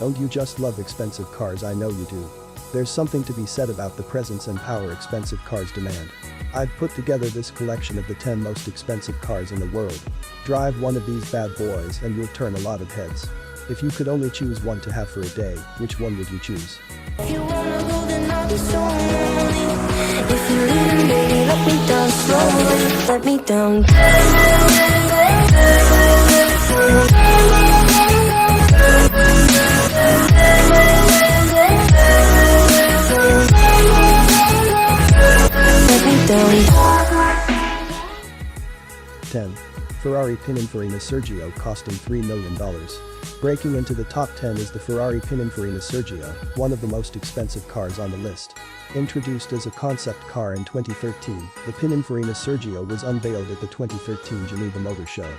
Don't you just love expensive cars? I know you do. There's something to be said about the presence and power expensive cars demand. I've put together this collection of the 10 most expensive cars in the world. Drive one of these bad boys and you'll turn a lot of heads. If you could only choose one to have for a day, which one would you choose? If you wanna go, then I'll be so lonely. If you're leaving, baby, let me down slowly. Let me down. Let me down. 10. Ferrari Pininfarina Sergio, costing $3 million. Breaking into the top 10 is the Ferrari Pininfarina Sergio, one of the most expensive cars on the list. Introduced as a concept car in 2013, the Pininfarina Sergio was unveiled at the 2013 Geneva Motor Show.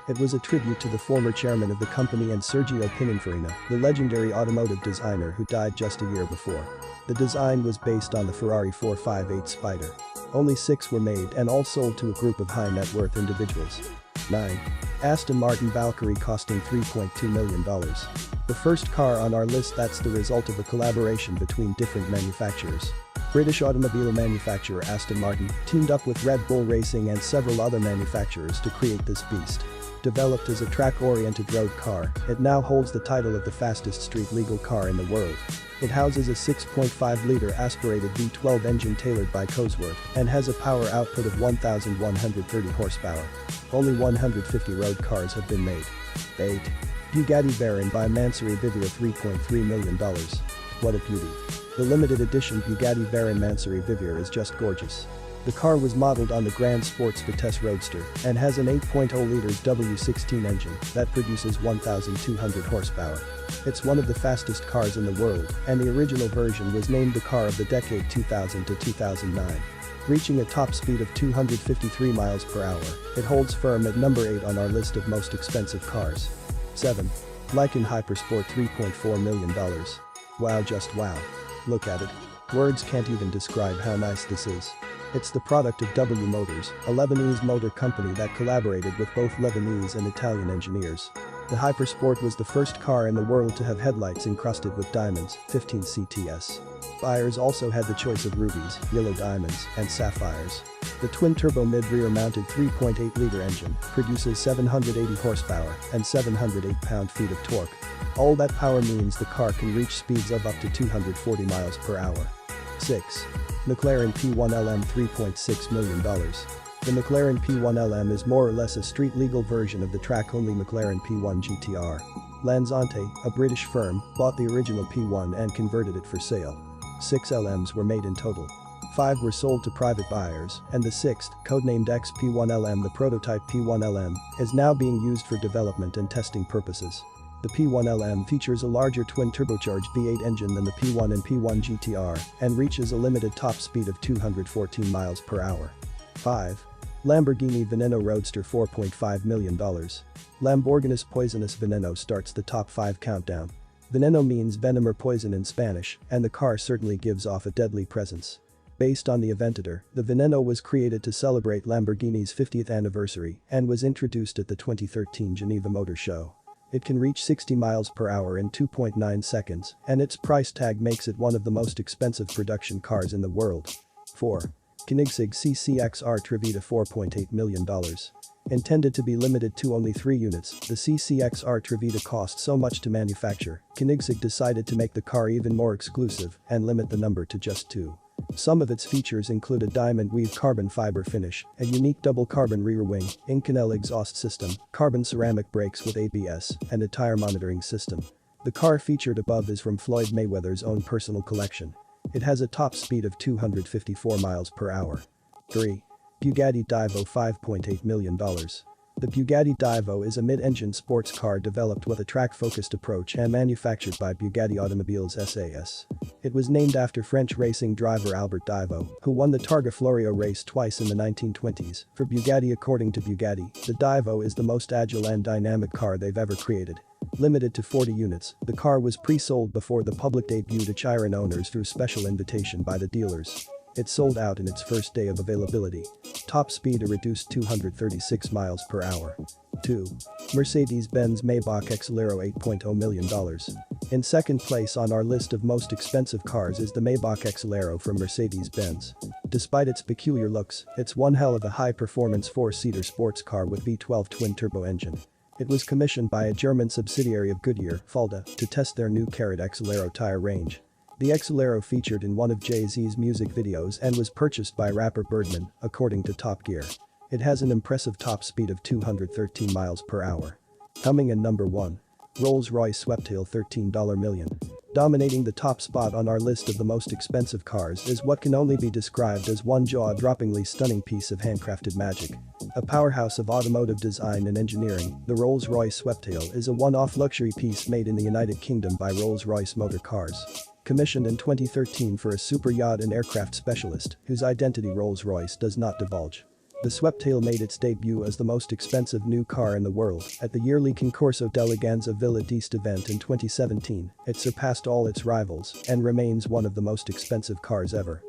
It was a tribute to the former chairman of the company and Sergio Pininfarina, the legendary automotive designer who died just a year before. The design was based on the Ferrari 458 Spider. Only 6 were made and all sold to a group of high net worth individuals. 9. Aston Martin Valkyrie, costing $3.2 million. The first car on our list that's the result of a collaboration between different manufacturers. British automobile manufacturer Aston Martin teamed up with Red Bull Racing and several other manufacturers to create this beast. Developed as a track-oriented road car, it now holds the title of the fastest street-legal car in the world. It houses a 6.5-liter aspirated V12 engine tailored by Cosworth and has a power output of 1,130 horsepower. Only 150 road cars have been made. 8. Bugatti Veyron by Mansory Vivere, $3.3 million. What a beauty. The limited edition Bugatti Veyron Mansory Vivere is just gorgeous. The car was modeled on the Grand Sports Vitesse Roadster and has an 8.0-liter W16 engine that produces 1,200 horsepower. It's one of the fastest cars in the world, and the original version was named the car of the decade 2000 to 2009. Reaching a top speed of 253 miles per hour, it holds firm at number 8 on our list of most expensive cars. 7. Lykan Hypersport, $3.4 million. Wow, just wow. Look at it. Words can't even describe how nice this is. It's the product of W Motors, a Lebanese motor company that collaborated with both Lebanese and Italian engineers. The Hypersport was the first car in the world to have headlights encrusted with diamonds, 15 CTS. Buyers also had the choice of rubies, yellow diamonds, and sapphires. The twin-turbo mid-rear mounted 3.8-liter engine produces 780 horsepower and 708 pound-feet of torque. All that power means the car can reach speeds of up to 240 miles per hour. 6. McLaren P1LM, $3.6 million. The McLaren P1LM is more or less a street-legal version of the track-only McLaren P1 GTR. Lanzante, a British firm, bought the original P1 and converted it for sale. 6 LMs were made in total. 5 were sold to private buyers, and the 6th, codenamed XP1LM, the prototype P1LM, is now being used for development and testing purposes. The P1LM features a larger twin-turbocharged V8 engine than the P1 and P1 GTR and reaches a limited top speed of 214 miles per hour. 5. Lamborghini Veneno Roadster, $4.5 million. Lamborghini's Poisonous Veneno starts the top 5 countdown. Veneno means venom or poison in Spanish, and the car certainly gives off a deadly presence. Based on the Aventador, the Veneno was created to celebrate Lamborghini's 50th anniversary and was introduced at the 2013 Geneva Motor Show. It can reach 60 miles per hour in 2.9 seconds, and its price tag makes it one of the most expensive production cars in the world. 4. Koenigsegg CCXR Trevita, $4.8 million. Intended to be limited to only 3 units, the CCXR Trevita cost so much to manufacture, Koenigsegg decided to make the car even more exclusive and limit the number to just 2. Some of its features include a diamond-weave carbon fiber finish, a unique double carbon rear wing, Inconel exhaust system, carbon ceramic brakes with ABS, and a tire monitoring system. The car featured above is from Floyd Mayweather's own personal collection. It has a top speed of 254 miles per hour. 3. Bugatti Divo, $5.8 million. The Bugatti Divo is a mid-engine sports car developed with a track-focused approach and manufactured by Bugatti Automobiles SAS. It was named after French racing driver Albert Divo, who won the Targa Florio race twice in the 1920s. For Bugatti, according to Bugatti, the Divo is the most agile and dynamic car they've ever created. Limited to 40 units, the car was pre-sold before the public debut to Chiron owners through special invitation by the dealers. It sold out in its first day of availability. Top speed a reduced 236 miles per hour. 2. Mercedes-Benz Maybach Exelero, $8.0 million. In second place on our list of most expensive cars is the Maybach Exelero from Mercedes-Benz. Despite its peculiar looks, it's one hell of a high-performance four-seater sports car with V12 twin-turbo engine. It was commissioned by a German subsidiary of Goodyear, Fulda, to test their new Carrot Exelero tire range. The Exelero featured in one of Jay-Z's music videos and was purchased by rapper Birdman, according to Top Gear. It has an impressive top speed of 213 miles per hour. Coming in number 1. Rolls-Royce Sweptail $13 million. Dominating the top spot on our list of the most expensive cars is what can only be described as one jaw-droppingly stunning piece of handcrafted magic. A powerhouse of automotive design and engineering, the Rolls-Royce Sweptail is a one-off luxury piece made in the United Kingdom by Rolls-Royce Motor Cars. Commissioned in 2013 for a super yacht and aircraft specialist whose identity Rolls-Royce does not divulge. The Sweptail made its debut as the most expensive new car in the world at the yearly Concorso d'Eleganza Villa d'Este event in 2017. It surpassed all its rivals and remains one of the most expensive cars ever.